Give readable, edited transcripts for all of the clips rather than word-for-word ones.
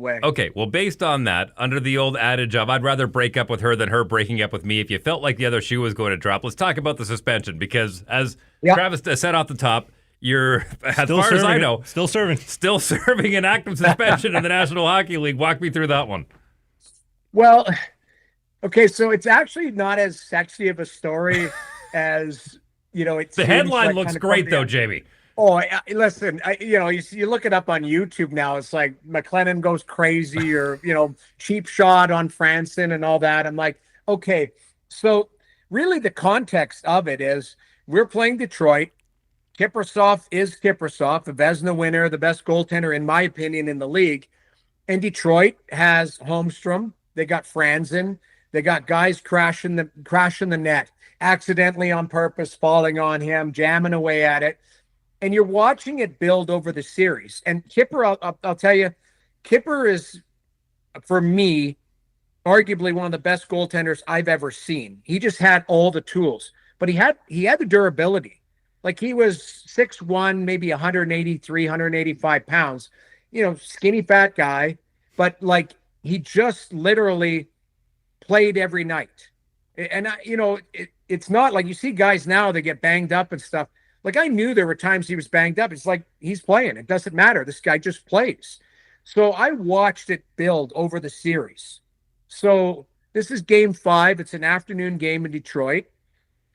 way. Okay, well, based on that, under the old adage of I'd rather break up with her than her breaking up with me, if you felt like the other shoe was going to drop, let's talk about the suspension because, as Yeah. Travis said off the top, you're, as Still far as I serving know, Still serving. still serving an active suspension in the National Hockey League. Walk me through that one. Well, okay, so it's actually not as sexy of a story as it The seems headline like looks kind of great, coming though, out. Jamie. Oh, listen, you look it up on YouTube now. It's like McLennan goes crazy, or cheap shot on Franson and all that. I'm like, okay, so really the context of it is we're playing Detroit. Kiprusoff is Kiprusoff, the Vezina winner, the best goaltender in my opinion in the league. And Detroit has Holmstrom. They got Franzen. They got guys crashing the net, accidentally on purpose, falling on him, jamming away at it. And you're watching it build over the series. And Kipper, I'll tell you, Kipper is, for me, arguably one of the best goaltenders I've ever seen. He just had all the tools, but he had the durability. Like he was 6'1", maybe 183, 185 pounds, skinny fat guy, but like he just literally played every night. And it's not like you see guys now, they get banged up and stuff. Like I knew there were times he was banged up. It's like he's playing. It doesn't matter. This guy just plays. So I watched it build over the series. So this is game 5. It's an afternoon game in Detroit,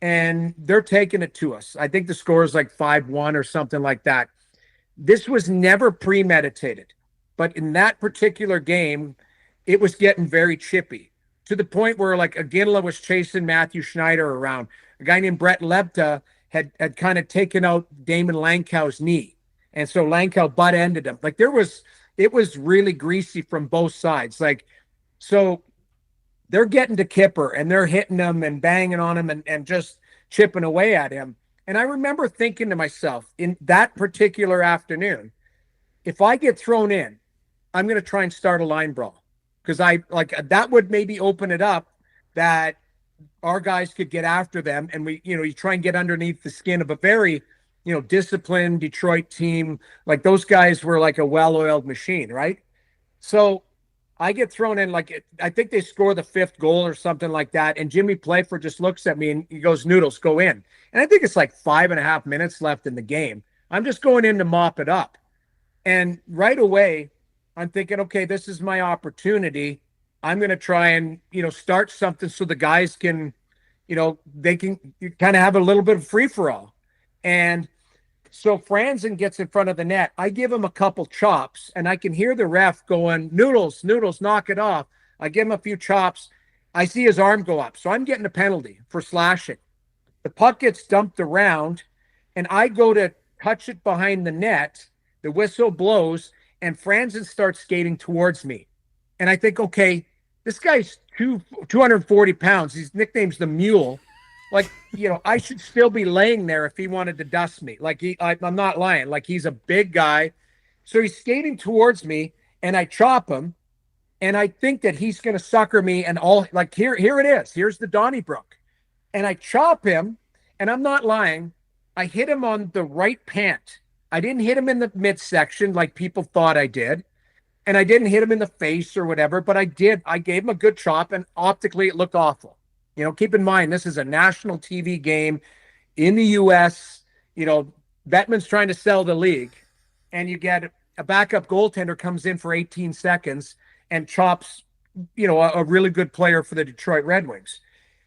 and they're taking it to us. I think the score is like 5-1 or something like that. This was never premeditated, but in that particular game, it was getting very chippy to the point where like Aginla was chasing Matthew Schneider around. A guy named Brett Lebda had kind of taken out Damon Lankow's knee. And so Lankow butt ended him. Like it was really greasy from both sides. Like, so they're getting to Kipper and they're hitting him and banging on him and just chipping away at him. And I remember thinking to myself in that particular afternoon, if I get thrown in, I'm going to try and start a line brawl because that would maybe open it up that our guys could get after them. And you try and get underneath the skin of a very, disciplined Detroit team. Like those guys were like a well-oiled machine, right? So I get thrown in, I think they score the 5th goal or something like that. And Jimmy Playford just looks at me and he goes, "Noodles, go in." And I think it's like 5.5 minutes left in the game. I'm just going in to mop it up. And right away, I'm thinking, okay, this is my opportunity. I'm going to try and, start something so the guys can, they can kind of have a little bit of free for all. And so Franzen gets in front of the net. I give him a couple chops and I can hear the ref going, Noodles, knock it off. I give him a few chops. I see his arm go up. So I'm getting a penalty for slashing. The puck gets dumped around and I go to touch it behind the net. The whistle blows and Franzen starts skating towards me. And I think, okay, this guy's 240 pounds. His nickname's the Mule. Like, I should still be laying there if he wanted to dust me. Like, I'm not lying. Like, he's a big guy. So he's skating towards me, and I chop him. And I think that he's going to sucker me. And here it is. Here's the Donnybrook. And I chop him, and I'm not lying. I hit him on the right pant. I didn't hit him in the midsection like people thought I did. And I didn't hit him in the face or whatever, but I did. I gave him a good chop, and optically it looked awful. Keep in mind, this is a national TV game in the U.S. Bettman's trying to sell the league, and you get a backup goaltender comes in for 18 seconds and chops, a really good player for the Detroit Red Wings.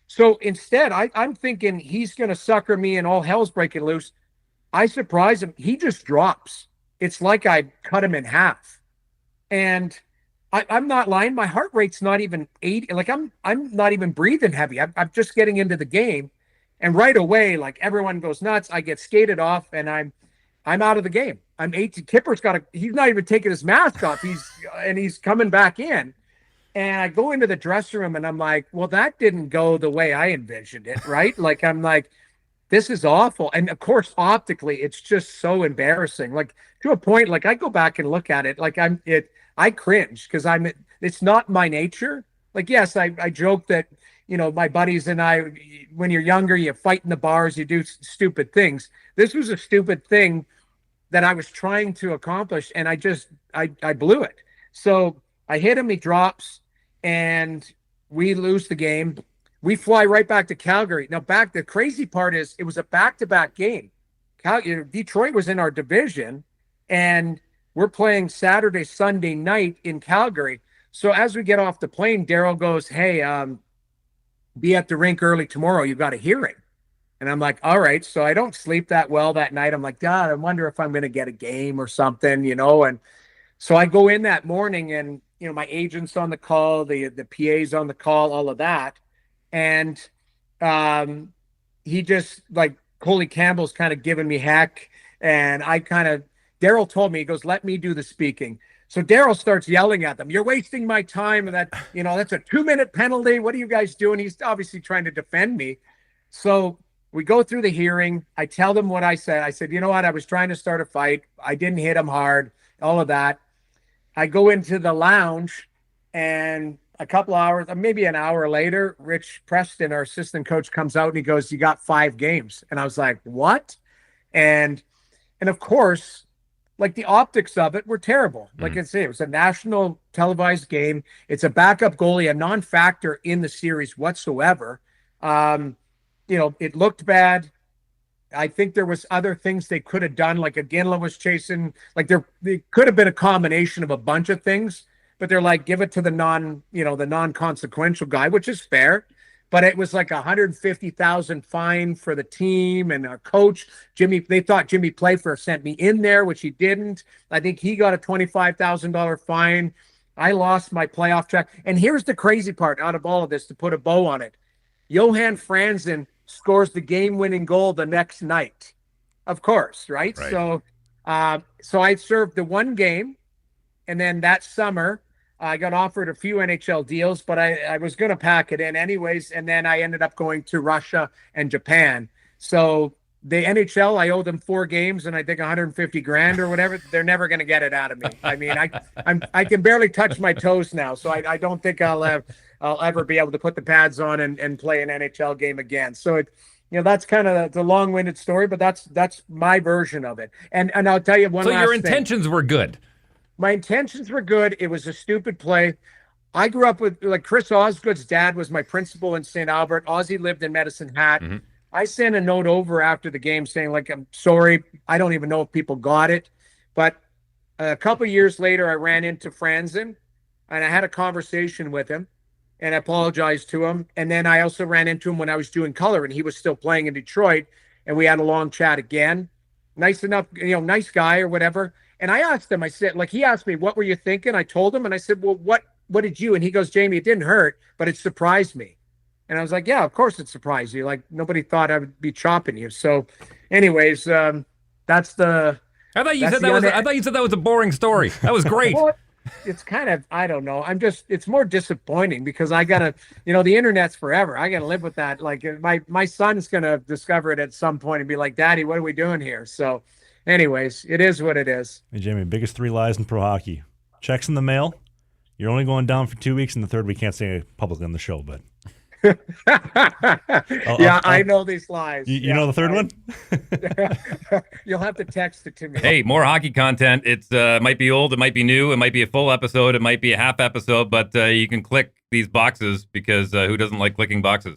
So instead, I'm thinking he's going to sucker me and all hell's breaking loose. I surprise him. He just drops. It's like I cut him in half. And I'm not lying. My heart rate's not even 80. Like I'm not even breathing heavy. I'm just getting into the game. And right away, like everyone goes nuts. I get skated off and I'm out of the game. I'm 18. Kipper's he's not even taking his mask off. He's coming back in. And I go into the dressing room and I'm like, well, that didn't go the way I envisioned it. Right. Like, I'm like, this is awful. And of course, optically, it's just so embarrassing. Like to a point, like I go back and look at it, like I cringe because it's not my nature. Like, yes, I joke that, my buddies and I, when you're younger, you fight in the bars, you do stupid things. This was a stupid thing that I was trying to accomplish. And I blew it. So I hit him, he drops, and we lose the game. We fly right back to Calgary. Now, the crazy part is it was a back-to-back game. Detroit was in our division, and we're playing Saturday, Sunday night in Calgary. So as we get off the plane, Daryl goes, "Hey, be at the rink early tomorrow. You've got a hearing." And I'm like, all right. So I don't sleep that well that night. I'm like, God, I wonder if I'm going to get a game or something, And so I go in that morning, and, my agent's on the call, the PA's on the call, all of that. And he just, like, Coley Campbell's kind of giving me heck. And Daryl told me, he goes, "Let me do the speaking." So Daryl starts yelling at them, "You're wasting my time. And that's a 2-minute penalty. What are you guys doing?" He's obviously trying to defend me. So we go through the hearing. I tell them what I said. I said, "You know what? I was trying to start a fight. I didn't hit him hard," all of that. I go into the lounge, and a couple hours, maybe an hour later, Rich Preston, our assistant coach, comes out and he goes, "You got 5 games." And I was like, "What?" And of course, like, the optics of it were terrible. Like I say, it was a national televised game. It's a backup goalie, a non-factor in the series whatsoever. It looked bad. I think there was other things they could have done, like Aginla was chasing, like there could have been a combination of a bunch of things, but they're like, give it to the non-consequential guy, which is fair. But it was like $150,000 fine for the team and our coach, Jimmy. They thought Jimmy Playfair sent me in there, which he didn't. I think he got a $25,000 fine. I lost my playoff track. And here's the crazy part out of all of this, to put a bow on it. Johan Franzen scores the game-winning goal the next night, of course, right? So I served the one game, and then that summer I got offered a few NHL deals, but I was going to pack it in anyways, and then I ended up going to Russia and Japan. So the NHL, I owe them 4 games, and I think 150 grand or whatever. They're never going to get it out of me. I mean, I can barely touch my toes now, so I don't think I'll ever be able to put the pads on and play an NHL game again. So that's kind of the long-winded story, but that's my version of it. And I'll tell you one last thing. So your intentions were good. My intentions were good. It was a stupid play. I grew up with, like, Chris Osgood's dad was my principal in St. Albert. Ozzy lived in Medicine Hat. Mm-hmm. I sent a note over after the game saying, like, "I'm sorry. I don't even know if people got it." But a couple of years later, I ran into Franson, and I had a conversation with him and apologized to him. And then I also ran into him when I was doing color, and he was still playing in Detroit. And we had a long chat again. Nice enough, nice guy or whatever. And I asked him, I said, like, he asked me, "What were you thinking?" I told him, and I said, "Well, what did you?" And he goes, "Jamie, it didn't hurt, but it surprised me." And I was like, "Yeah, of course it surprised you. Like, nobody thought I would be chopping you." So anyways, that's the... I thought you said that was a boring story. That was great. Well, it's kind of, I don't know. It's more disappointing because I got to, the internet's forever. I got to live with that. Like, my son's going to discover it at some point and be like, "Daddy, what are we doing here?" So anyways, it is what it is. Hey, Jamie, biggest 3 lies in pro hockey. Checks in the mail. You're only going down for 2 weeks, and the third we can't say publicly on the show, but... I know these lies. You know the third one? You'll have to text it to me. Hey, more hockey content. It's might be old, it might be new, it might be a full episode, it might be a half episode, but you can click these boxes because who doesn't like clicking boxes?